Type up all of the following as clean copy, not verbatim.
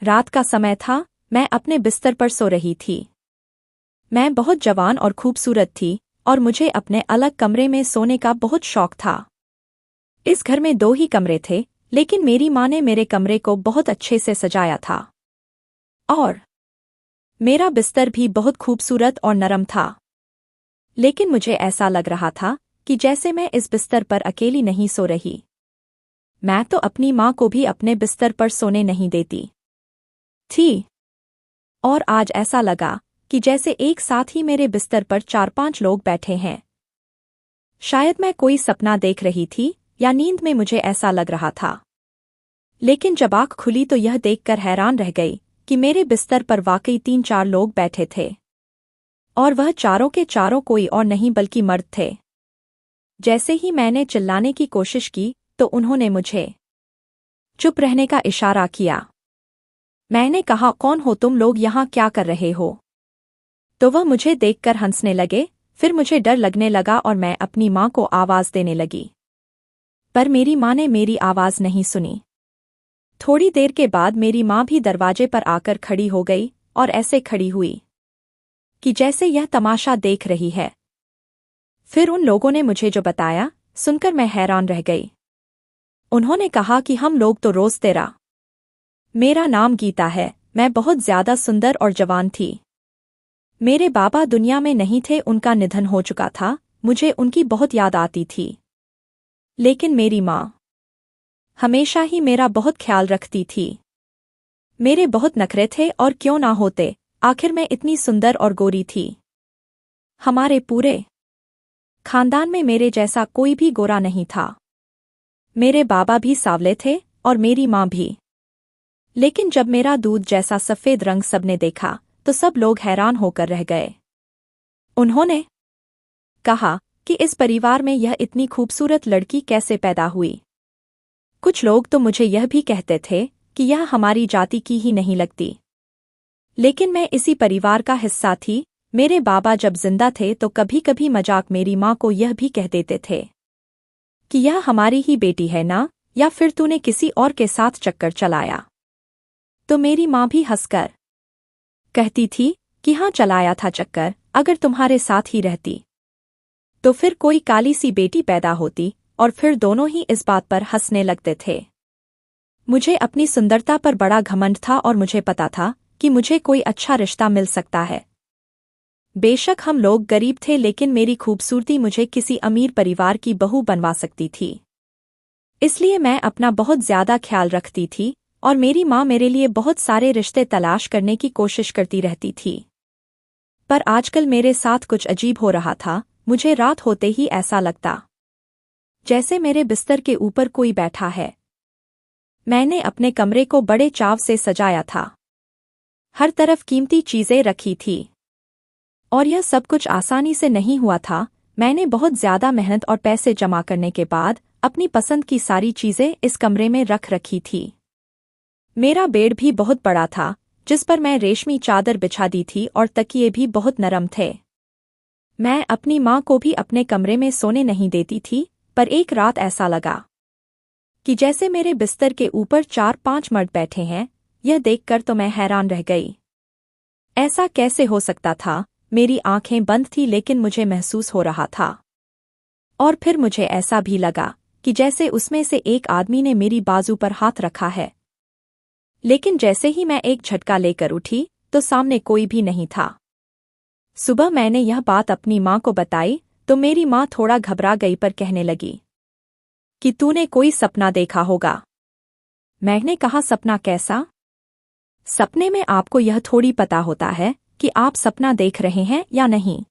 रात का समय था, मैं अपने बिस्तर पर सो रही थी। मैं बहुत जवान और खूबसूरत थी और मुझे अपने अलग कमरे में सोने का बहुत शौक था। इस घर में 2 ही कमरे थे, लेकिन मेरी माँ ने मेरे कमरे को बहुत अच्छे से सजाया था। और मेरा बिस्तर भी बहुत खूबसूरत और नरम था। लेकिन मुझे ऐसा लग रहा था कि जैसे मैं इस बिस्तर पर अकेली नहीं सो रही। मैं तो अपनी माँ को भी अपने बिस्तर पर सोने नहीं देती थी। और आज ऐसा लगा कि जैसे एक साथ ही मेरे बिस्तर पर 4-5 लोग बैठे हैं। शायद मैं कोई सपना देख रही थी या नींद में मुझे ऐसा लग रहा था। लेकिन जब आँख खुली तो यह देखकर हैरान रह गई कि मेरे बिस्तर पर वाकई 3-4 लोग बैठे थे। और वह चारों के चारों कोई और नहीं बल्कि मर्द थे। जैसे ही मैंने चिल्लाने की कोशिश की तो उन्होंने मुझे चुप रहने का इशारा किया। मैंने कहा, कौन हो तुम लोग, यहाँ क्या कर रहे हो? तो वह मुझे देखकर हंसने लगे। फिर मुझे डर लगने लगा और मैं अपनी माँ को आवाज़ देने लगी। पर मेरी माँ ने मेरी आवाज़ नहीं सुनी। थोड़ी देर के बाद मेरी माँ भी दरवाजे पर आकर खड़ी हो गई और ऐसे खड़ी हुई कि जैसे यह तमाशा देख रही है। फिर उन लोगों ने मुझे जो बताया सुनकर मैं हैरान रह गई। उन्होंने कहा कि हम लोग तो रोज़ तेरा। मेरा नाम गीता है, मैं बहुत ज्यादा सुंदर और जवान थी। मेरे बाबा दुनिया में नहीं थे, उनका निधन हो चुका था। मुझे उनकी बहुत याद आती थी। लेकिन मेरी माँ हमेशा ही मेरा बहुत ख्याल रखती थी। मेरे बहुत नखरे थे और क्यों ना होते, आखिर मैं इतनी सुंदर और गोरी थी। हमारे पूरे खानदान में मेरे जैसा कोई भी गोरा नहीं था। मेरे बाबा भी सांवले थे और मेरी माँ भी। लेकिन जब मेरा दूध जैसा सफ़ेद रंग सबने देखा तो सब लोग हैरान होकर रह गए। उन्होंने कहा कि इस परिवार में यह इतनी खूबसूरत लड़की कैसे पैदा हुई। कुछ लोग तो मुझे यह भी कहते थे कि यह हमारी जाति की ही नहीं लगती। लेकिन मैं इसी परिवार का हिस्सा थी। मेरे बाबा जब जिंदा थे तो कभी कभी मजाक मेरी माँ को यह भी कह देते थे कि यह हमारी ही बेटी है ना, या फिर तूने किसी और के साथ चक्कर चलाया। तो मेरी माँ भी हंसकर कहती थी कि हाँ, चलाया था चक्कर, अगर तुम्हारे साथ ही रहती तो फिर कोई काली सी बेटी पैदा होती। और फिर दोनों ही इस बात पर हंसने लगते थे। मुझे अपनी सुंदरता पर बड़ा घमंड था और मुझे पता था कि मुझे कोई अच्छा रिश्ता मिल सकता है। बेशक हम लोग गरीब थे, लेकिन मेरी खूबसूरती मुझे किसी अमीर परिवार की बहू बनवा सकती थी। इसलिए मैं अपना बहुत ज्यादा ख्याल रखती थी और मेरी माँ मेरे लिए बहुत सारे रिश्ते तलाश करने की कोशिश करती रहती थी। पर आजकल मेरे साथ कुछ अजीब हो रहा था। मुझे रात होते ही ऐसा लगता जैसे मेरे बिस्तर के ऊपर कोई बैठा है। मैंने अपने कमरे को बड़े चाव से सजाया था। हर तरफ कीमती चीजें रखी थी। और यह सब कुछ आसानी से नहीं हुआ था। मैंने बहुत ज्यादा मेहनत और पैसे जमा करने के बाद अपनी पसंद की सारी चीजें इस कमरे में रख रखी थी। मेरा बेड भी बहुत बड़ा था, जिस पर मैं रेशमी चादर बिछा दी थी और तकिए भी बहुत नरम थे। मैं अपनी माँ को भी अपने कमरे में सोने नहीं देती थी, पर एक रात ऐसा लगा कि जैसे मेरे बिस्तर के ऊपर 4-5 मर्द बैठे हैं। यह देखकर तो मैं हैरान रह गई। ऐसा कैसे हो सकता था? मेरी आंखें बंद थी, लेकिन मुझे महसूस हो रहा था। और फिर मुझे ऐसा भी लगा कि जैसे उसमें से एक आदमी ने मेरी बाजू पर हाथ रखा है। लेकिन जैसे ही मैं एक झटका लेकर उठी तो सामने कोई भी नहीं था। सुबह मैंने यह बात अपनी माँ को बताई तो मेरी माँ थोड़ा घबरा गई, पर कहने लगी कि तूने कोई सपना देखा होगा। मैंने कहा, सपना कैसा? सपने में आपको यह थोड़ी पता होता है कि आप सपना देख रहे हैं या नहीं।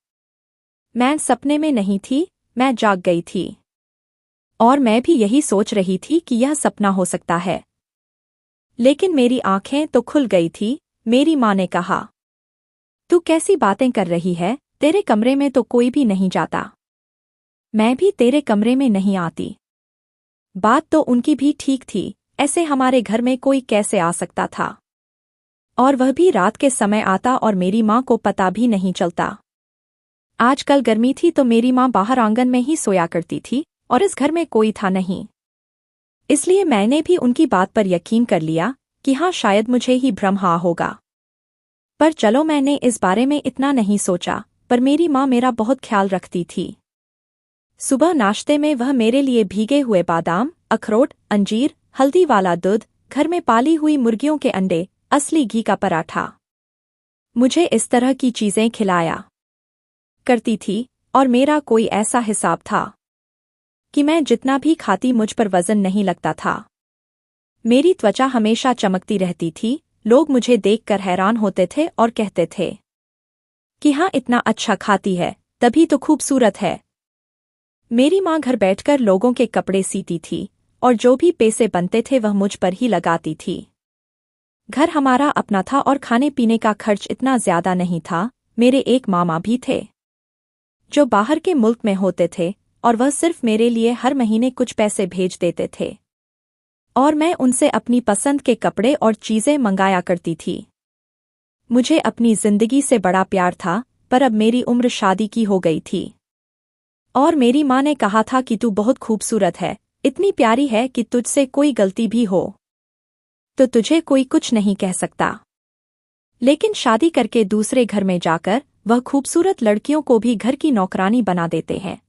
मैं सपने में नहीं थी, मैं जाग गई थी। और मैं भी यही सोच रही थी कि यह सपना हो सकता है। लेकिन मेरी आंखें तो खुल गई थी। मेरी माँ ने कहा, तू कैसी बातें कर रही है? तेरे कमरे में तो कोई भी नहीं जाता। मैं भी तेरे कमरे में नहीं आती। बात तो उनकी भी ठीक थी। ऐसे हमारे घर में कोई कैसे आ सकता था? और वह भी रात के समय आता और मेरी माँ को पता भी नहीं चलता। आजकल गर्मी थी तो मेरी माँ बाहर आंगन में ही सोया करती थी और इस घर में कोई था नहीं। इसलिए मैंने भी उनकी बात पर यकीन कर लिया कि हाँ शायद मुझे ही भ्रम हाँ होगा। पर चलो मैंने इस बारे में इतना नहीं सोचा, पर मेरी माँ मेरा बहुत ख्याल रखती थी। सुबह नाश्ते में वह मेरे लिए भीगे हुए बादाम, अखरोट, अंजीर, हल्दी वाला दूध, घर में पाली हुई मुर्गियों के अंडे, असली घी का पराठा, मुझे इस तरह की चीजें खिलाया करती थी। और मेरा कोई ऐसा हिसाब था कि मैं जितना भी खाती मुझ पर वजन नहीं लगता था। मेरी त्वचा हमेशा चमकती रहती थी। लोग मुझे देखकर हैरान होते थे और कहते थे कि हाँ इतना अच्छा खाती है, तभी तो खूबसूरत है। मेरी माँ घर बैठकर लोगों के कपड़े सीती थी और जो भी पैसे बनते थे वह मुझ पर ही लगाती थी। घर हमारा अपना था और खाने पीने का खर्च इतना ज्यादा नहीं था। मेरे एक मामा भी थे जो बाहर के मुल्क में होते थे और वह सिर्फ मेरे लिए हर महीने कुछ पैसे भेज देते थे और मैं उनसे अपनी पसंद के कपड़े और चीजें मंगाया करती थी। मुझे अपनी जिंदगी से बड़ा प्यार था, पर अब मेरी उम्र शादी की हो गई थी और मेरी माँ ने कहा था कि तू बहुत खूबसूरत है, इतनी प्यारी है कि तुझसे कोई गलती भी हो तो तुझे कोई कुछ नहीं कह सकता। लेकिन शादी करके दूसरे घर में जाकर वह खूबसूरत लड़कियों को भी घर की नौकरानी बना देते हैं।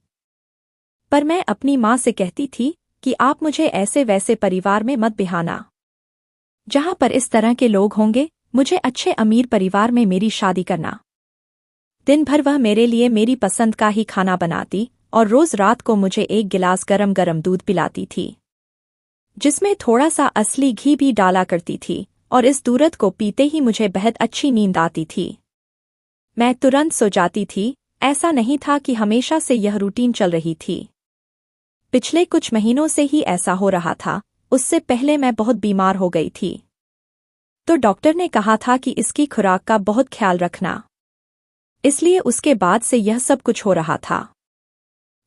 पर मैं अपनी माँ से कहती थी कि आप मुझे ऐसे वैसे परिवार में मत बिहाना जहाँ पर इस तरह के लोग होंगे। मुझे अच्छे अमीर परिवार में मेरी शादी करना। दिन भर वह मेरे लिए मेरी पसंद का ही खाना बनाती और रोज रात को मुझे एक गिलास गरम गरम दूध पिलाती थी जिसमें थोड़ा सा असली घी भी डाला करती थी और इस दूध को पीते ही मुझे बेहद अच्छी नींद आती थी। मैं तुरंत सो जाती थी। ऐसा नहीं था कि हमेशा से यह रूटीन चल रही थी। पिछले कुछ महीनों से ही ऐसा हो रहा था। उससे पहले मैं बहुत बीमार हो गई थी तो डॉक्टर ने कहा था कि इसकी खुराक का बहुत ख्याल रखना, इसलिए उसके बाद से यह सब कुछ हो रहा था।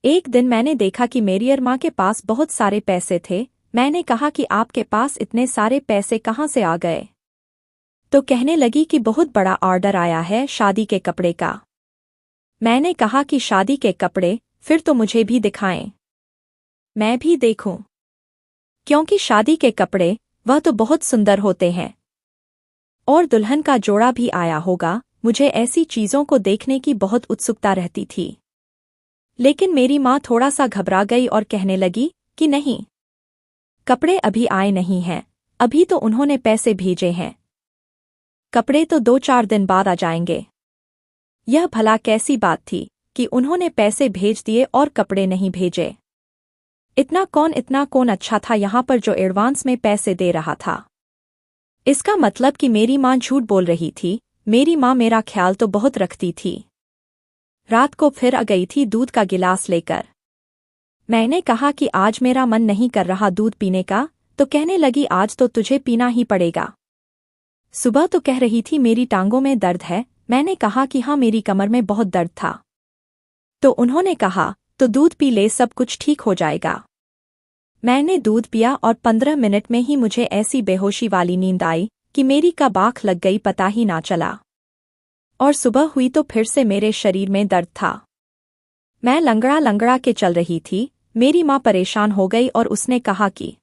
एक दिन मैंने देखा कि मेरी माँ के पास बहुत सारे पैसे थे। मैंने कहा कि आपके पास इतने सारे पैसे कहाँ से आ गए? तो कहने लगी कि बहुत बड़ा ऑर्डर आया है शादी के कपड़े का। मैंने कहा कि शादी के कपड़े, फिर तो मुझे भी दिखाएं, मैं भी देखूं, क्योंकि शादी के कपड़े वह तो बहुत सुंदर होते हैं और दुल्हन का जोड़ा भी आया होगा। मुझे ऐसी चीजों को देखने की बहुत उत्सुकता रहती थी। लेकिन मेरी माँ थोड़ा सा घबरा गई और कहने लगी कि नहीं, कपड़े अभी आए नहीं हैं, अभी तो उन्होंने पैसे भेजे हैं, कपड़े तो 2-4 दिन बाद आ जाएंगे। यह भला कैसी बात थी कि उन्होंने पैसे भेज दिए और कपड़े नहीं भेजे? इतना कौन अच्छा था यहाँ पर जो एडवांस में पैसे दे रहा था? इसका मतलब कि मेरी माँ झूठ बोल रही थी। मेरी माँ मेरा ख्याल तो बहुत रखती थी। रात को फिर आ गई थी दूध का गिलास लेकर। मैंने कहा कि आज मेरा मन नहीं कर रहा दूध पीने का, तो कहने लगी आज तो तुझे पीना ही पड़ेगा। सुबह तो कह रही थी मेरी टांगों में दर्द है। मैंने कहा कि हाँ मेरी कमर में बहुत दर्द था। तो उन्होंने कहा तो दूध पी ले, सब कुछ ठीक हो जाएगा। मैंने दूध पिया और 15 मिनट में ही मुझे ऐसी बेहोशी वाली नींद आई कि मेरी कब आँख लग गई पता ही ना चला। और सुबह हुई तो फिर से मेरे शरीर में दर्द था। मैं लंगड़ा लंगड़ा के चल रही थी। मेरी माँ परेशान हो गई और उसने कहा कि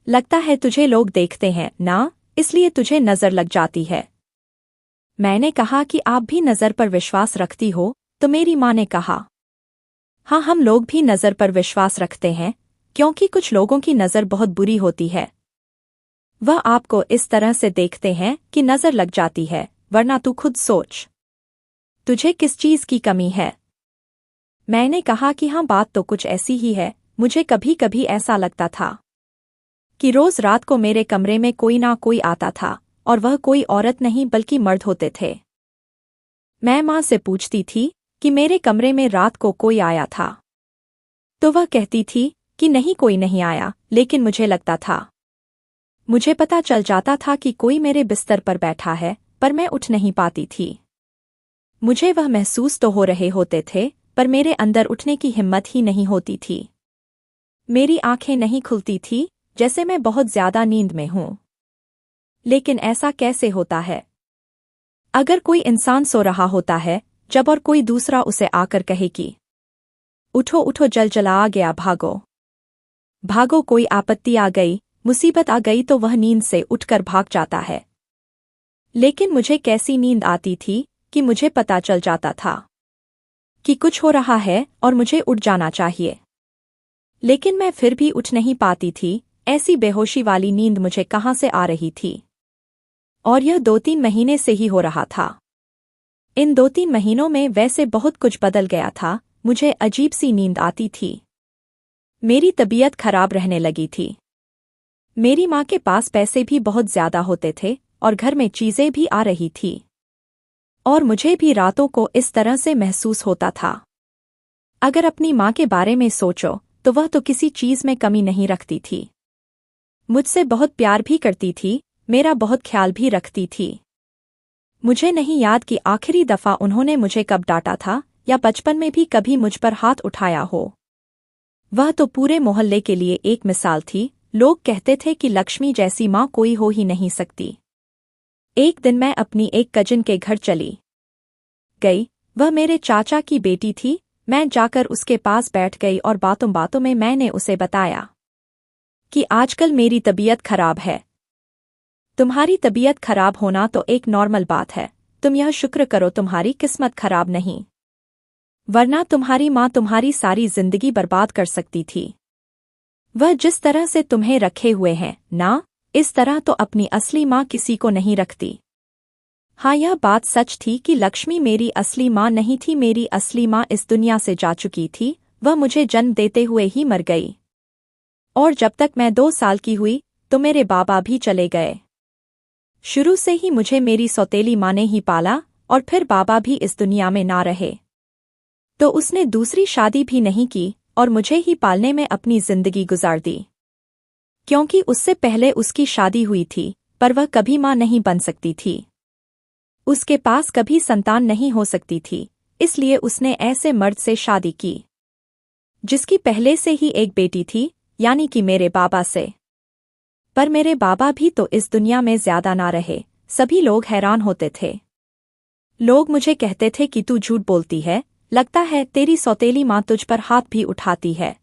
लगता है तुझे लोग देखते हैं ना, इसलिए तुझे नजर लग जाती है। मैंने कहा कि आप भी नजर पर विश्वास रखती हो? तो मेरी माँ ने कहा हाँ, हम लोग भी नजर पर विश्वास रखते हैं, क्योंकि कुछ लोगों की नजर बहुत बुरी होती है। वह आपको इस तरह से देखते हैं कि नजर लग जाती है, वरना तू खुद सोच, तुझे किस चीज की कमी है? मैंने कहा कि हाँ बात तो कुछ ऐसी ही है। मुझे कभी कभी ऐसा लगता था कि रोज रात को मेरे कमरे में कोई ना कोई आता था और वह कोई औरत नहीं बल्कि मर्द होते थे। मैं माँ से पूछती थी कि मेरे कमरे में रात को कोई आया था, तो वह कहती थी कि नहीं कोई नहीं आया, लेकिन मुझे लगता था। मुझे पता चल जाता था कि कोई मेरे बिस्तर पर बैठा है, पर मैं उठ नहीं पाती थी। मुझे वह महसूस तो हो रहे होते थे, पर मेरे अंदर उठने की हिम्मत ही नहीं होती थी। मेरी आंखें नहीं खुलती थी, जैसे मैं बहुत ज्यादा नींद में हूं। लेकिन ऐसा कैसे होता है? अगर कोई इंसान सो रहा होता है जब और कोई दूसरा उसे आकर कहे कि उठो उठो, जल जला आ गया, भागो भागो, कोई आपत्ति आ गई, मुसीबत आ गई तो वह नींद से उठकर भाग जाता है। लेकिन मुझे कैसी नींद आती थी कि मुझे पता चल जाता था कि कुछ हो रहा है और मुझे उठ जाना चाहिए। लेकिन मैं फिर भी उठ नहीं पाती थी। ऐसी बेहोशी वाली नींद मुझे कहाँ से आ रही थी? और यह 2-3 महीने से ही हो रहा था। इन 2-3 महीनों में वैसे बहुत कुछ बदल गया था। मुझे अजीब सी नींद आती थी। मेरी तबीयत खराब रहने लगी थी। मेरी माँ के पास पैसे भी बहुत ज्यादा होते थे और घर में चीजें भी आ रही थी। और मुझे भी रातों को इस तरह से महसूस होता था। अगर अपनी माँ के बारे में सोचो तो वह तो किसी चीज में कमी नहीं रखती थी। मुझसे बहुत प्यार भी करती थी, मेरा बहुत ख्याल भी रखती थी। मुझे नहीं याद कि आखिरी दफा उन्होंने मुझे कब डांटा था या बचपन में भी कभी मुझ पर हाथ उठाया हो। वह तो पूरे मोहल्ले के लिए एक मिसाल थी। लोग कहते थे कि लक्ष्मी जैसी माँ कोई हो ही नहीं सकती। एक दिन मैं अपनी एक कजिन के घर चली गई। वह मेरे चाचा की बेटी थी। मैं जाकर उसके पास बैठ गई और बातों बातों में मैंने उसे बताया कि आजकल मेरी तबीयत खराब है। तुम्हारी तबीयत खराब होना तो एक नॉर्मल बात है। तुम यह शुक्र करो तुम्हारी किस्मत खराब नहीं, वरना तुम्हारी माँ तुम्हारी सारी जिंदगी बर्बाद कर सकती थी। वह जिस तरह से तुम्हें रखे हुए हैं ना, इस तरह तो अपनी असली माँ किसी को नहीं रखती। हाँ, यह बात सच थी कि लक्ष्मी मेरी असली माँ नहीं थी। मेरी असली माँ इस दुनिया से जा चुकी थी। वह मुझे जन्म देते हुए ही मर गई। और जब तक मैं 2 साल की हुई तो मेरे बाबा भी चले गए। शुरू से ही मुझे मेरी सौतेली माँ ने ही पाला और फिर बाबा भी इस दुनिया में ना रहे तो उसने दूसरी शादी भी नहीं की और मुझे ही पालने में अपनी जिंदगी गुजार दी। क्योंकि उससे पहले उसकी शादी हुई थी पर वह कभी माँ नहीं बन सकती थी। उसके पास कभी संतान नहीं हो सकती थी, इसलिए उसने ऐसे मर्द से शादी की जिसकी पहले से ही एक बेटी थी, यानी कि मेरे बाबा से। पर मेरे बाबा भी तो इस दुनिया में ज्यादा ना रहे। सभी लोग हैरान होते थे। लोग मुझे कहते थे कि तू झूठ बोलती है, लगता है तेरी सौतेली माँ तुझ पर हाथ भी उठाती है,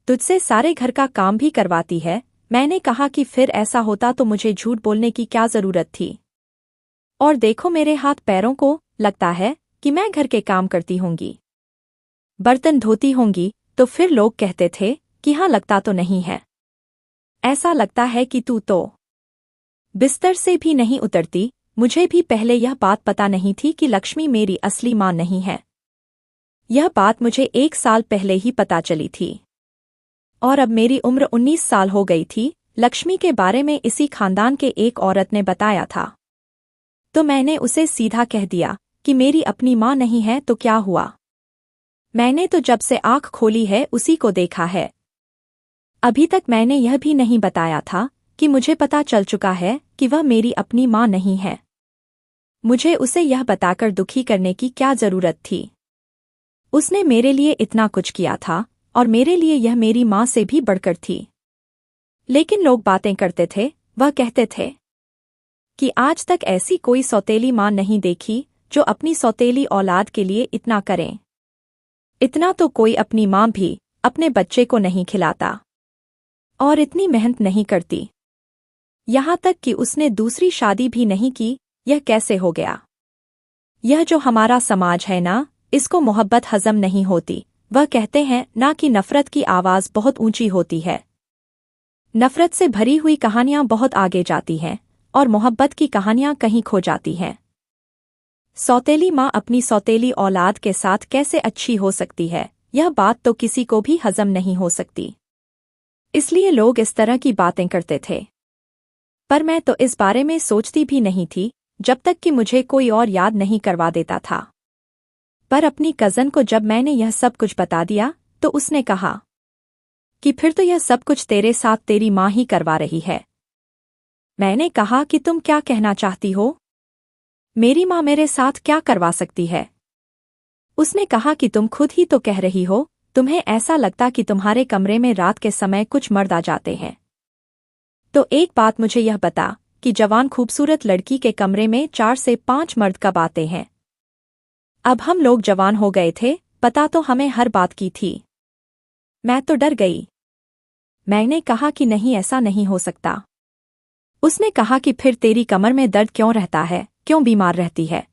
तुझसे सारे घर का काम भी करवाती है। मैंने कहा कि फिर ऐसा होता तो मुझे झूठ बोलने की क्या जरूरत थी? और देखो मेरे हाथ पैरों को, लगता है कि मैं घर के काम करती होंगी, बर्तन धोती होंगी। तो फिर लोग कहते थे कि हाँ, लगता तो नहीं है। ऐसा लगता है कि तू तो बिस्तर से भी नहीं उतरती। मुझे भी पहले यह बात पता नहीं थी कि लक्ष्मी मेरी असली माँ नहीं है। यह बात मुझे 1 साल पहले ही पता चली थी। और अब मेरी उम्र 19 साल हो गई थी। लक्ष्मी के बारे में इसी खानदान के एक औरत ने बताया था तो मैंने उसे सीधा कह दिया कि मेरी अपनी माँ नहीं है तो क्या हुआ? मैंने तो जब से आँख खोली है उसी को देखा है। अभी तक मैंने यह भी नहीं बताया था कि मुझे पता चल चुका है कि वह मेरी अपनी माँ नहीं है। मुझे उसे यह बताकर दुखी करने की क्या जरूरत थी? उसने मेरे लिए इतना कुछ किया था और मेरे लिए यह मेरी माँ से भी बढ़कर थी। लेकिन लोग बातें करते थे, वह कहते थे कि आज तक ऐसी कोई सौतेली माँ नहीं देखी जो अपनी सौतेली औलाद के लिए इतना करें। इतना तो कोई अपनी माँ भी अपने बच्चे को नहीं खिलाता और इतनी मेहनत नहीं करती। यहाँ तक कि उसने दूसरी शादी भी नहीं की। यह कैसे हो गया? यह जो हमारा समाज है ना, इसको मोहब्बत हजम नहीं होती। वह कहते हैं ना कि नफरत की आवाज़ बहुत ऊंची होती है। नफरत से भरी हुई कहानियां बहुत आगे जाती हैं और मोहब्बत की कहानियां कहीं खो जाती हैं। सौतेली माँ अपनी सौतेली औलाद के साथ कैसे अच्छी हो सकती है, यह बात तो किसी को भी हजम नहीं हो सकती। इसलिए लोग इस तरह की बातें करते थे। पर मैं तो इस बारे में सोचती भी नहीं थी जब तक कि मुझे कोई और याद नहीं करवा देता था। पर अपनी कज़न को जब मैंने यह सब कुछ बता दिया तो उसने कहा कि फिर तो यह सब कुछ तेरे साथ तेरी माँ ही करवा रही है। मैंने कहा कि तुम क्या कहना चाहती हो? मेरी माँ मेरे साथ क्या करवा सकती है? उसने कहा कि तुम खुद ही तो कह रही हो, तुम्हें ऐसा लगता कि तुम्हारे कमरे में रात के समय कुछ मर्द आ जाते हैं। तो एक बात मुझे यह बता कि जवान खूबसूरत लड़की के कमरे में 4 से 5 मर्द कब आते हैं? अब हम लोग जवान हो गए थे, पता तो हमें हर बात की थी। मैं तो डर गई। मैंने कहा कि नहीं, ऐसा नहीं हो सकता। उसने कहा कि फिर तेरी कमर में दर्द क्यों रहता है, क्यों बीमार रहती है?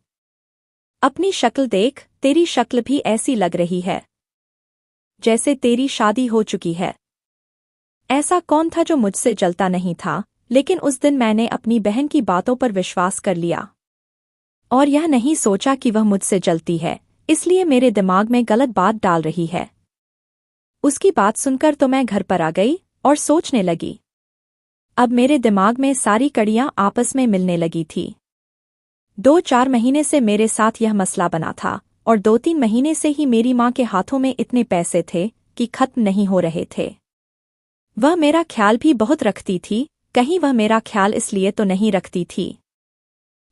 अपनी शक्ल देख, तेरी शक्ल भी ऐसी लग रही है जैसे तेरी शादी हो चुकी है। ऐसा कौन था जो मुझसे जलता नहीं था, लेकिन उस दिन मैंने अपनी बहन की बातों पर विश्वास कर लिया और यह नहीं सोचा कि वह मुझसे जलती है, इसलिए मेरे दिमाग में गलत बात डाल रही है। उसकी बात सुनकर तो मैं घर पर आ गई और सोचने लगी। अब मेरे दिमाग में सारी कड़ियां आपस में मिलने लगी थी। 2-4 महीने से मेरे साथ यह मसला बना था और 2-3 महीने से ही मेरी माँ के हाथों में इतने पैसे थे कि खत्म नहीं हो रहे थे। वह मेरा ख्याल भी बहुत रखती थी, कहीं वह मेरा ख्याल इसलिए तो नहीं रखती थी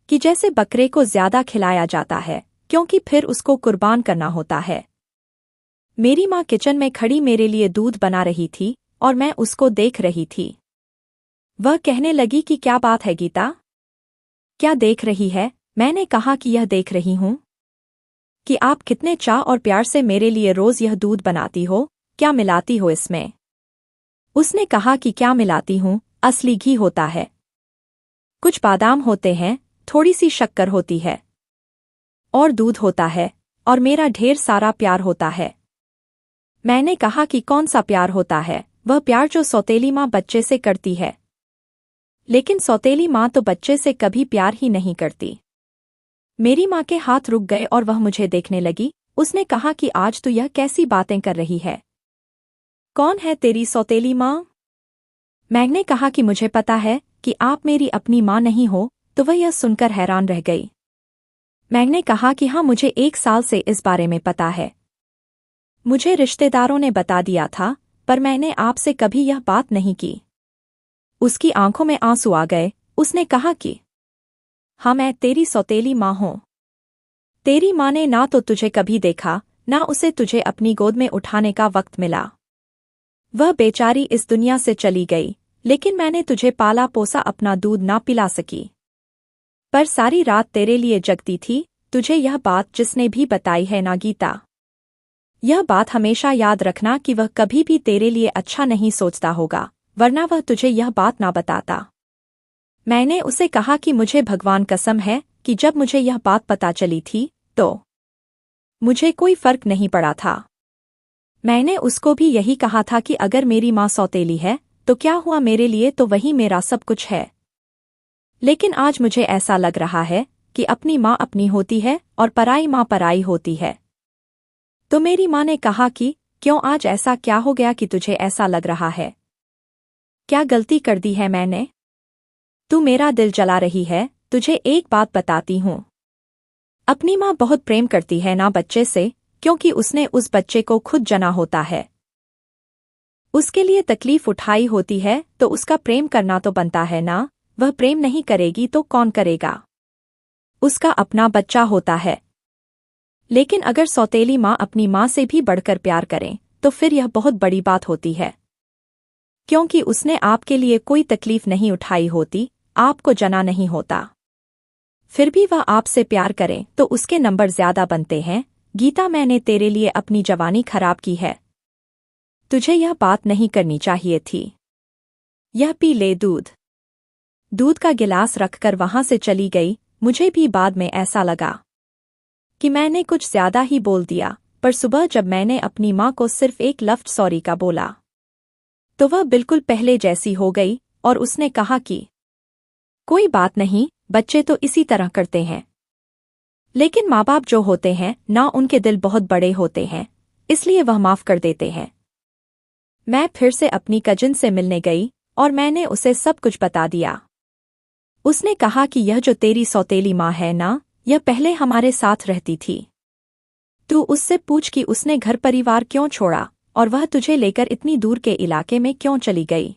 कि जैसे बकरे को ज्यादा खिलाया जाता है, क्योंकि फिर उसको कुर्बान करना होता है। मेरी माँ किचन में खड़ी मेरे लिए दूध बना रही थी और मैं उसको देख रही थी। वह कहने लगी कि क्या बात है गीता, क्या देख रही है? मैंने कहा कि यह देख रही हूँ कि आप कितने चाव और प्यार से मेरे लिए रोज यह दूध बनाती हो, क्या मिलाती हो इसमें? उसने कहा कि क्या मिलाती हूँ, असली घी होता है, कुछ बादाम होते हैं, थोड़ी सी शक्कर होती है और दूध होता है और मेरा ढेर सारा प्यार होता है। मैंने कहा कि कौन सा प्यार होता है? वह प्यार जो सौतेली माँ बच्चे से करती है। लेकिन सौतेली माँ तो बच्चे से कभी प्यार ही नहीं करती। मेरी माँ के हाथ रुक गए और वह मुझे देखने लगी। उसने कहा कि आज तू यह कैसी बातें कर रही है? कौन है तेरी सौतेली माँ? मैंने कहा कि मुझे पता है कि आप मेरी अपनी माँ नहीं हो, तो वह यह सुनकर हैरान रह गई। मैंने कहा कि हाँ, मुझे 1 साल से इस बारे में पता है। मुझे रिश्तेदारों ने बता दिया था, पर मैंने आपसे कभी यह बात नहीं की। उसकी आंखों में आंसू आ गए। उसने कहा कि हाँ, मैं तेरी सौतेली माँ हूँ। तेरी माँ ने ना तो तुझे कभी देखा, ना उसे तुझे अपनी गोद में उठाने का वक्त मिला। वह बेचारी इस दुनिया से चली गई, लेकिन मैंने तुझे पाला पोसा, अपना दूध ना पिला सकी, पर सारी रात तेरे लिए जगती थी। तुझे यह बात जिसने भी बताई है ना गीता, यह बात हमेशा याद रखना कि वह कभी भी तेरे लिए अच्छा नहीं सोचता होगा, वरना वह तुझे यह बात ना बताता। मैंने उसे कहा कि मुझे भगवान कसम है कि जब मुझे यह बात पता चली थी तो मुझे कोई फर्क नहीं पड़ा था। मैंने उसको भी यही कहा था कि अगर मेरी माँ सौतेली है तो क्या हुआ, मेरे लिए तो वही मेरा सब कुछ है। लेकिन आज मुझे ऐसा लग रहा है कि अपनी माँ अपनी होती है और पराई माँ पराई होती है। तो मेरी माँ ने कहा कि क्यों, आज ऐसा क्या हो गया कि तुझे ऐसा लग रहा है? क्या गलती कर दी है मैंने? तू मेरा दिल जला रही है। तुझे एक बात बताती हूँ, अपनी माँ बहुत प्रेम करती है ना बच्चे से, क्योंकि उसने उस बच्चे को खुद जना होता है, उसके लिए तकलीफ उठाई होती है, तो उसका प्रेम करना तो बनता है ना। वह प्रेम नहीं करेगी तो कौन करेगा? उसका अपना बच्चा होता है। लेकिन अगर सौतेली माँ अपनी माँ से भी बढ़कर प्यार करें तो फिर यह बहुत बड़ी बात होती है, क्योंकि उसने आपके लिए कोई तकलीफ नहीं उठाई होती, आपको जना नहीं होता, फिर भी वह आपसे प्यार करें तो उसके नंबर ज्यादा बनते हैं। गीता, मैंने तेरे लिए अपनी जवानी खराब की है। तुझे यह बात नहीं करनी चाहिए थी। यह पी ले दूध। दूध का गिलास रखकर वहां से चली गई। मुझे भी बाद में ऐसा लगा कि मैंने कुछ ज्यादा ही बोल दिया, पर सुबह जब मैंने अपनी माँ को सिर्फ एक लफ्ज सॉरी का बोला तो वह बिल्कुल पहले जैसी हो गई और उसने कहा कि कोई बात नहीं, बच्चे तो इसी तरह करते हैं, लेकिन माँ बाप जो होते हैं ना, उनके दिल बहुत बड़े होते हैं, इसलिए वह माफ कर देते हैं। मैं फिर से अपनी कजिन से मिलने गई और मैंने उसे सब कुछ बता दिया। उसने कहा कि यह जो तेरी सौतेली माँ है ना, यह पहले हमारे साथ रहती थी। तू उससे पूछ कि उसने घर परिवार क्यों छोड़ा और वह तुझे लेकर इतनी दूर के इलाके में क्यों चली गई।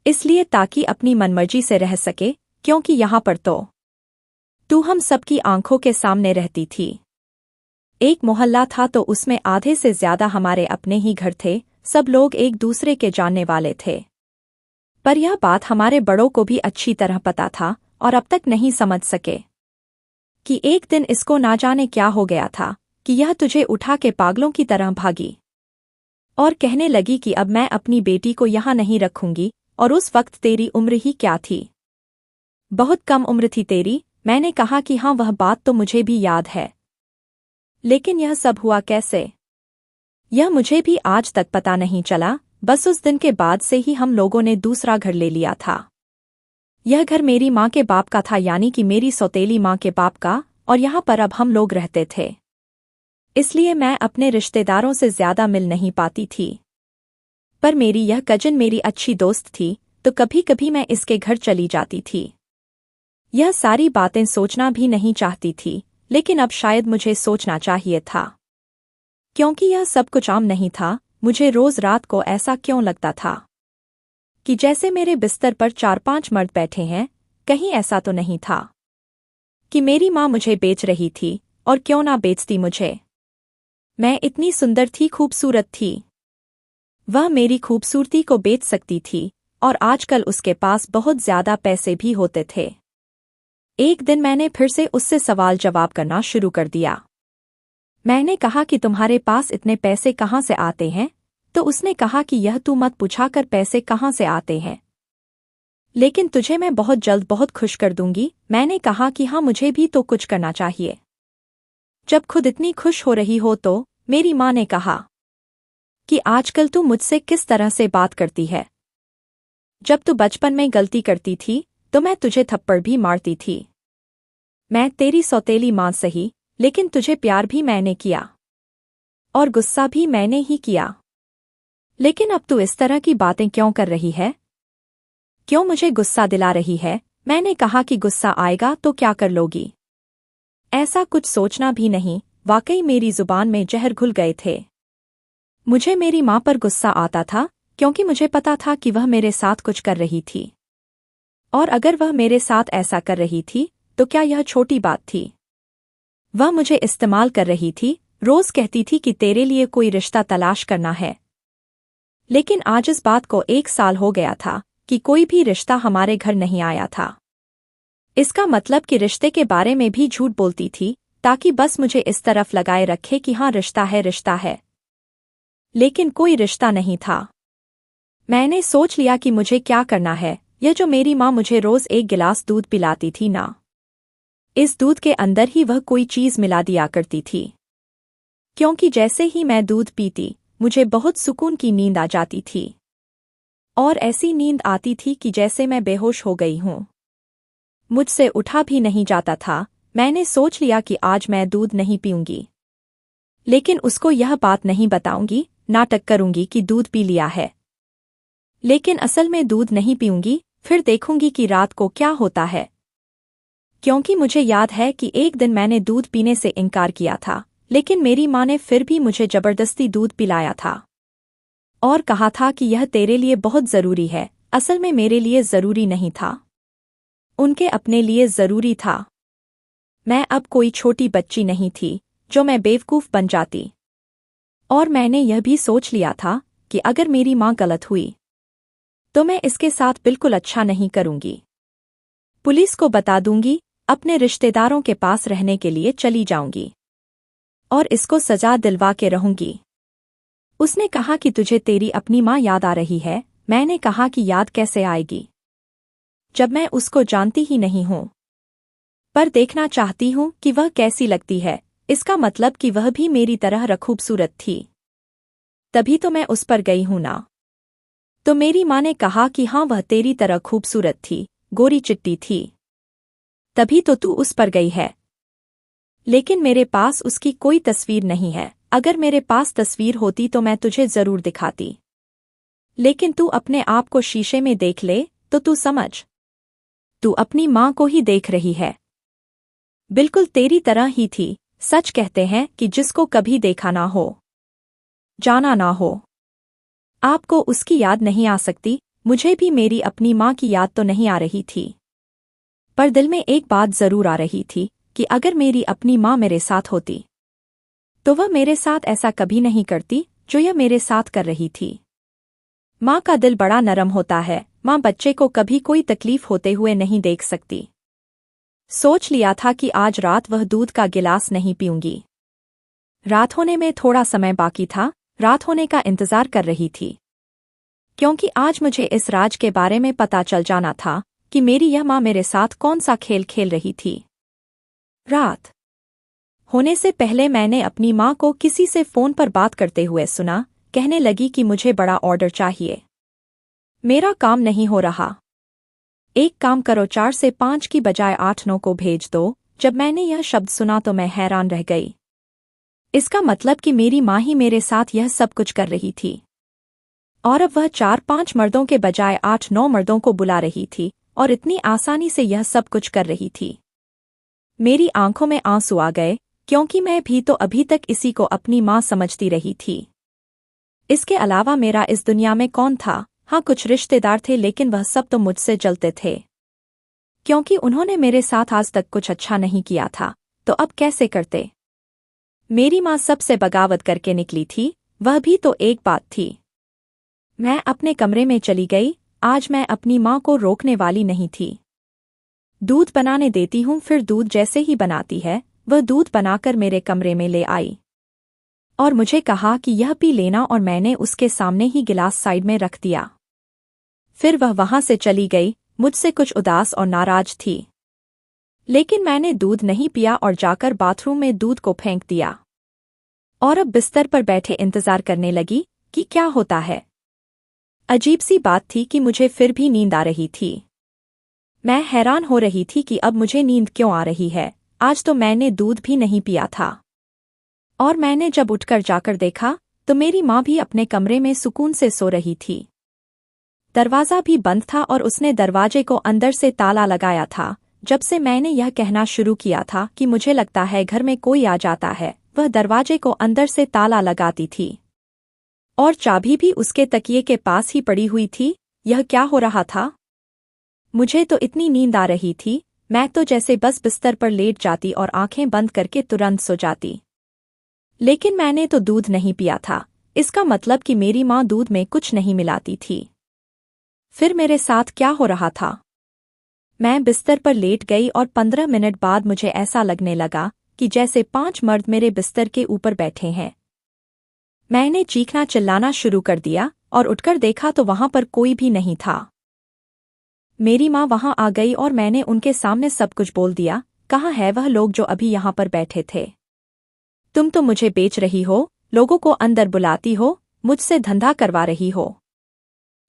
इसलिए ताकि अपनी मनमर्जी से रह सके, क्योंकि यहाँ पर तो तू हम सबकी आंखों के सामने रहती थी। एक मोहल्ला था तो उसमें आधे से ज्यादा हमारे अपने ही घर थे, सब लोग एक दूसरे के जानने वाले थे। पर यह बात हमारे बड़ों को भी अच्छी तरह पता था और अब तक नहीं समझ सके कि एक दिन इसको ना जाने क्या हो गया था कि यह तुझे उठा के पागलों की तरह भागी। और कहने लगी कि अब मैं अपनी बेटी को यहाँ नहीं रखूंगी, और उस वक्त तेरी उम्र ही क्या थी? बहुत कम उम्र थी तेरी। मैंने कहा कि हाँ, वह बात तो मुझे भी याद है। लेकिन यह सब हुआ कैसे? यह मुझे भी आज तक पता नहीं चला। बस उस दिन के बाद से ही हम लोगों ने दूसरा घर ले लिया था। यह घर मेरी माँ के बाप का था, यानी कि मेरी सौतेली माँ के बाप का, और यहाँ पर अब हम लोग रहते थे। इसलिए मैं अपने रिश्तेदारों से ज्यादा मिल नहीं पाती थी। पर मेरी यह कजिन मेरी अच्छी दोस्त थी, तो कभी कभी मैं इसके घर चली जाती थी। यह सारी बातें सोचना भी नहीं चाहती थी, लेकिन अब शायद मुझे सोचना चाहिए था, क्योंकि यह सब कुछ आम नहीं था। मुझे रोज रात को ऐसा क्यों लगता था कि जैसे मेरे बिस्तर पर 4-5 मर्द बैठे हैं? कहीं ऐसा तो नहीं था कि मेरी माँ मुझे बेच रही थी? और क्यों ना बेचती मुझे? मैं इतनी सुंदर थी, खूबसूरत थी। वह मेरी खूबसूरती को बेच सकती थी, और आजकल उसके पास बहुत ज्यादा पैसे भी होते थे। एक दिन मैंने फिर से उससे सवाल जवाब करना शुरू कर दिया। मैंने कहा कि तुम्हारे पास इतने पैसे कहाँ से आते हैं? तो उसने कहा कि यह तू मत पूछा कर पैसे कहाँ से आते हैं, लेकिन तुझे मैं बहुत जल्द बहुत खुश कर दूंगी। मैंने कहा कि हाँ, मुझे भी तो कुछ करना चाहिए। जब खुद इतनी खुश हो रही हो तो? मेरी माँ ने कहा कि आजकल तू मुझसे किस तरह से बात करती है? जब तू बचपन में गलती करती थी तो मैं तुझे थप्पड़ भी मारती थी। मैं तेरी सौतेली माँ सही, लेकिन तुझे प्यार भी मैंने किया, और गुस्सा भी मैंने ही किया। लेकिन अब तू इस तरह की बातें क्यों कर रही है? क्यों मुझे गुस्सा दिला रही है? मैंने कहा कि गुस्सा आएगा तो क्या कर लोगी? ऐसा कुछ सोचना भी नहीं। वाकई मेरी जुबान में जहर घुल गए थे। मुझे मेरी माँ पर गुस्सा आता था, क्योंकि मुझे पता था कि वह मेरे साथ कुछ कर रही थी, और अगर वह मेरे साथ ऐसा कर रही थी तो क्या यह छोटी बात थी? वह मुझे इस्तेमाल कर रही थी। रोज कहती थी कि तेरे लिए कोई रिश्ता तलाश करना है। लेकिन आज इस बात को 1 साल हो गया था कि कोई भी रिश्ता हमारे घर नहीं आया था। इसका मतलब कि रिश्ते के बारे में भी झूठ बोलती थी, ताकि बस मुझे इस तरफ लगाए रखे कि हाँ, रिश्ता है, रिश्ता है। लेकिन कोई रिश्ता नहीं था। मैंने सोच लिया कि मुझे क्या करना है। यह जो मेरी माँ मुझे रोज 1 गिलास दूध पिलाती थी ना, इस दूध के अंदर ही वह कोई चीज मिला दिया करती थी, क्योंकि जैसे ही मैं दूध पीती मुझे बहुत सुकून की नींद आ जाती थी, और ऐसी नींद आती थी कि जैसे मैं बेहोश हो गई हूँ। मुझसे उठा भी नहीं जाता था। मैंने सोच लिया कि आज मैं दूध नहीं पीऊंगी, लेकिन उसको यह बात नहीं बताऊंगी। नाटक करूंगी कि दूध पी लिया है, लेकिन असल में दूध नहीं पीऊंगी। फिर देखूंगी कि रात को क्या होता है, क्योंकि मुझे याद है कि एक दिन मैंने दूध पीने से इनकार किया था, लेकिन मेरी माँ ने फिर भी मुझे जबरदस्ती दूध पिलाया था, और कहा था कि यह तेरे लिए बहुत जरूरी है। असल में मेरे लिए जरूरी नहीं था, उनके अपने लिए जरूरी था। मैं अब कोई छोटी बच्ची नहीं थी जो मैं बेवकूफ बन जाती, और मैंने यह भी सोच लिया था कि अगर मेरी माँ गलत हुई तो मैं इसके साथ बिल्कुल अच्छा नहीं करूंगी। पुलिस को बता दूंगी, अपने रिश्तेदारों के पास रहने के लिए चली जाऊंगी, और इसको सजा दिलवा के रहूंगी। उसने कहा कि तुझे तेरी अपनी माँ याद आ रही है। मैंने कहा कि याद कैसे आएगी जब मैं उसको जानती ही नहीं हूँ, पर देखना चाहती हूँ कि वह कैसी लगती है। इसका मतलब कि वह भी मेरी तरह खूबसूरत थी, तभी तो मैं उस पर गई हूँ ना। तो मेरी माँ ने कहा कि हाँ, वह तेरी तरह खूबसूरत थी, गोरी चिट्टी थी, तभी तो तू उस पर गई है। लेकिन मेरे पास उसकी कोई तस्वीर नहीं है। अगर मेरे पास तस्वीर होती तो मैं तुझे जरूर दिखाती, लेकिन तू अपने आप को शीशे में देख ले तो तू समझ, तू अपनी माँ को ही देख रही है, बिल्कुल तेरी तरह ही थी। सच कहते हैं कि जिसको कभी देखा ना हो, जाना ना हो, आपको उसकी याद नहीं आ सकती। मुझे भी मेरी अपनी माँ की याद तो नहीं आ रही थी, पर दिल में एक बात जरूर आ रही थी कि अगर मेरी अपनी माँ मेरे साथ होती तो वह मेरे साथ ऐसा कभी नहीं करती जो यह मेरे साथ कर रही थी। माँ का दिल बड़ा नरम होता है। माँ बच्चे को कभी कोई तकलीफ होते हुए नहीं देख सकती। सोच लिया था कि आज रात वह दूध का गिलास नहीं पीऊंगी। रात होने में थोड़ा समय बाकी था, रात होने का इंतजार कर रही थी, क्योंकि आज मुझे इस राज के बारे में पता चल जाना था कि मेरी यह माँ मेरे साथ कौन सा खेल खेल रही थी। रात होने से पहले मैंने अपनी माँ को किसी से फोन पर बात करते हुए सुना। कहने लगी कि मुझे बड़ा ऑर्डर चाहिए, मेरा काम नहीं हो रहा। एक काम करो, 4 से 5 की बजाय 8-9 को भेज दो। जब मैंने यह शब्द सुना तो मैं हैरान रह गई। इसका मतलब कि मेरी माँ ही मेरे साथ यह सब कुछ कर रही थी, और अब वह 4-5 मर्दों के बजाय 8-9 मर्दों को बुला रही थी और इतनी आसानी से यह सब कुछ कर रही थी। मेरी आंखों में आंसू आ गए, क्योंकि मैं भी तो अभी तक इसी को अपनी माँ समझती रही थी। इसके अलावा मेरा इस दुनिया में कौन था? हाँ, कुछ रिश्तेदार थे, लेकिन वह सब तो मुझसे जलते थे, क्योंकि उन्होंने मेरे साथ आज तक कुछ अच्छा नहीं किया था। तो अब कैसे करते? मेरी माँ सबसे बगावत करके निकली थी, वह भी तो एक बात थी। मैं अपने कमरे में चली गई। आज मैं अपनी माँ को रोकने वाली नहीं थी। दूध बनाने देती हूँ। फिर दूध जैसे ही बनाती है, वह दूध बनाकर मेरे कमरे में ले आई और मुझे कहा कि यह पी लेना, और मैंने उसके सामने ही गिलास साइड में रख दिया। फिर वह वहां से चली गई, मुझसे कुछ उदास और नाराज थी। लेकिन मैंने दूध नहीं पिया और जाकर बाथरूम में दूध को फेंक दिया, और अब बिस्तर पर बैठे इंतजार करने लगी कि क्या होता है। अजीब सी बात थी कि मुझे फिर भी नींद आ रही थी। मैं हैरान हो रही थी कि अब मुझे नींद क्यों आ रही है। आज तो मैंने दूध भी नहीं पिया था, और मैंने जब उठकर जाकर देखा तो मेरी माँ भी अपने कमरे में सुकून से सो रही थी। दरवाज़ा भी बंद था और उसने दरवाजे को अंदर से ताला लगाया था। जब से मैंने यह कहना शुरू किया था कि मुझे लगता है घर में कोई आ जाता है, वह दरवाजे को अंदर से ताला लगाती थी, और चाबी भी उसके तकिए के पास ही पड़ी हुई थी। यह क्या हो रहा था? मुझे तो इतनी नींद आ रही थी, मैं तो जैसे बस बिस्तर पर लेट जाती और आंखें बंद करके तुरंत सो जाती। लेकिन मैंने तो दूध नहीं पिया था, इसका मतलब कि मेरी माँ दूध में कुछ नहीं मिलाती थी। फिर मेरे साथ क्या हो रहा था? मैं बिस्तर पर लेट गई और 15 मिनट बाद मुझे ऐसा लगने लगा कि जैसे 5 मर्द मेरे बिस्तर के ऊपर बैठे हैं। मैंने चीखना चिल्लाना शुरू कर दिया और उठकर देखा तो वहां पर कोई भी नहीं था। मेरी माँ वहां आ गई और मैंने उनके सामने सब कुछ बोल दिया। कहाँ है वह लोग जो अभी यहाँ पर बैठे थे? तुम तो मुझे बेच रही हो, लोगों को अंदर बुलाती हो, मुझसे धंधा करवा रही हो।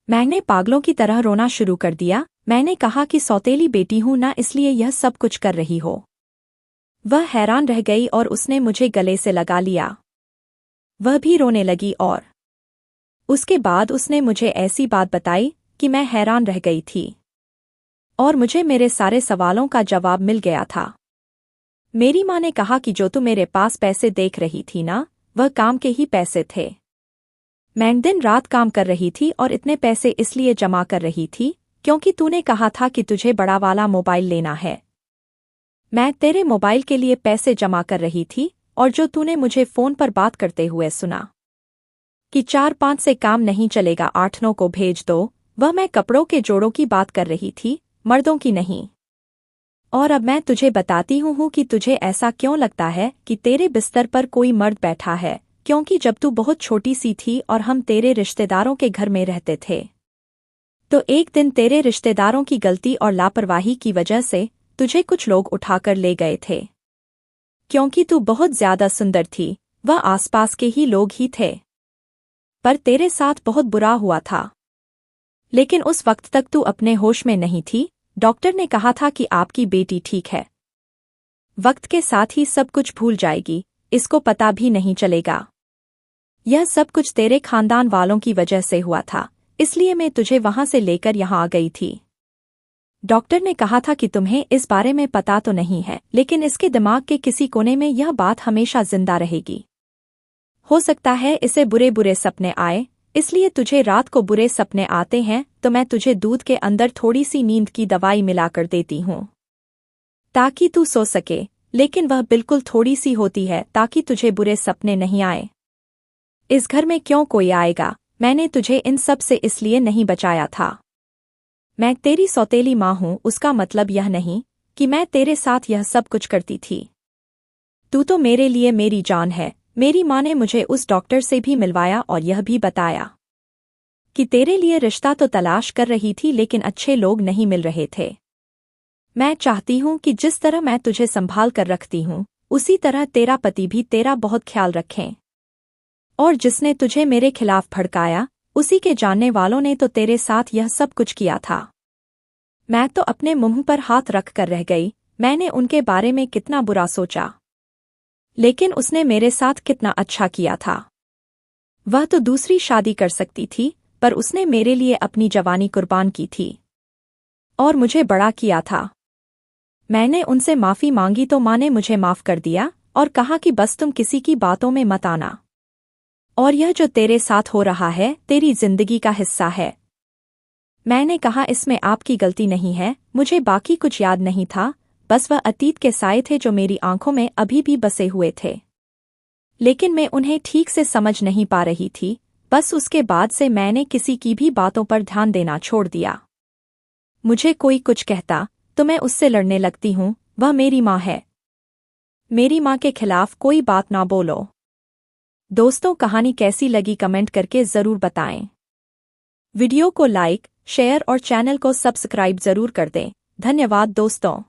मैंने पागलों की तरह रोना शुरू कर दिया। मैंने कहा कि सौतेली बेटी हूं ना, इसलिए यह सब कुछ कर रही हो। वह हैरान रह गई और उसने मुझे गले से लगा लिया। वह भी रोने लगी और उसके बाद उसने मुझे ऐसी बात बताई कि मैं हैरान रह गई थी, और मुझे मेरे सारे सवालों का जवाब मिल गया था। मेरी माँ ने कहा कि जो तू मेरे पास पैसे देख रही थी ना, वह काम के ही पैसे थे। मैं दिन रात काम कर रही थी और इतने पैसे इसलिए जमा कर रही थी क्योंकि तूने कहा था कि तुझे बड़ा वाला मोबाइल लेना है। मैं तेरे मोबाइल के लिए पैसे जमा कर रही थी, और जो तूने मुझे फोन पर बात करते हुए सुना कि 4-5 से काम नहीं चलेगा, 8-9 को भेज दो, वह मैं कपड़ों के जोड़ों की बात कर रही थी, मर्दों की नहीं। और अब मैं तुझे बताती हूँ कि तुझे ऐसा क्यों लगता है कि तेरे बिस्तर पर कोई मर्द बैठा है, क्योंकि जब तू बहुत छोटी सी थी और हम तेरे रिश्तेदारों के घर में रहते थे, तो एक दिन तेरे रिश्तेदारों की गलती और लापरवाही की वजह से तुझे कुछ लोग उठाकर ले गए थे। क्योंकि तू बहुत ज्यादा सुंदर थी, वह आसपास के ही लोग ही थे, पर तेरे साथ बहुत बुरा हुआ था। लेकिन उस वक्त तक तू अपने होश में नहीं थी। डॉक्टर ने कहा था कि आपकी बेटी ठीक है, वक्त के साथ ही सब कुछ भूल जाएगी, इसको पता भी नहीं चलेगा। यह सब कुछ तेरे खानदान वालों की वजह से हुआ था, इसलिए मैं तुझे वहां से लेकर यहाँ आ गई थी। डॉक्टर ने कहा था कि तुम्हें इस बारे में पता तो नहीं है, लेकिन इसके दिमाग के किसी कोने में यह बात हमेशा जिंदा रहेगी। हो सकता है इसे बुरे बुरे सपने आए, इसलिए तुझे रात को बुरे सपने आते हैं तो मैं तुझे दूध के अंदर थोड़ी सी नींद की दवाई मिलाकर देती हूँ ताकि तू सो सके, लेकिन वह बिल्कुल थोड़ी सी होती है ताकि तुझे बुरे सपने नहीं आए। इस घर में क्यों कोई आएगा? मैंने तुझे इन सब से इसलिए नहीं बचाया था। मैं तेरी सौतेली माँ हूँ, उसका मतलब यह नहीं कि मैं तेरे साथ यह सब कुछ करती थी। तू तो मेरे लिए मेरी जान है, मेरी माँ ने मुझे उस डॉक्टर से भी मिलवाया और यह भी बताया कि तेरे लिए रिश्ता तो तलाश कर रही थी लेकिन अच्छे लोग नहीं मिल रहे थे। मैं चाहती हूँ कि जिस तरह मैं तुझे संभाल कर रखती हूँ उसी तरह तेरा पति भी तेरा बहुत ख्याल रखें। और जिसने तुझे मेरे खिलाफ भड़काया उसी के जानने वालों ने तो तेरे साथ यह सब कुछ किया था। मैं तो अपने मुंह पर हाथ रख कर रह गई। मैंने उनके बारे में कितना बुरा सोचा, लेकिन उसने मेरे साथ कितना अच्छा किया था। वह तो दूसरी शादी कर सकती थी, पर उसने मेरे लिए अपनी जवानी कुर्बान की थी और मुझे बड़ा किया था। मैंने उनसे माफ़ी मांगी तो माँ ने मुझे माफ़ कर दिया और कहा कि बस तुम किसी की बातों में मत आना। और यह जो तेरे साथ हो रहा है तेरी जिंदगी का हिस्सा है। मैंने कहा इसमें आपकी गलती नहीं है, मुझे बाकी कुछ याद नहीं था, बस वह अतीत के साए थे जो मेरी आंखों में अभी भी बसे हुए थे, लेकिन मैं उन्हें ठीक से समझ नहीं पा रही थी। बस उसके बाद से मैंने किसी की भी बातों पर ध्यान देना छोड़ दिया। मुझे कोई कुछ कहता तो मैं उससे लड़ने लगती हूँ। वह मेरी माँ है, मेरी माँ के खिलाफ कोई बात ना बोलो। दोस्तों, कहानी कैसी लगी कमेंट करके ज़रूर बताएं। वीडियो को लाइक, शेयर और चैनल को सब्सक्राइब ज़रूर कर दें। धन्यवाद दोस्तों।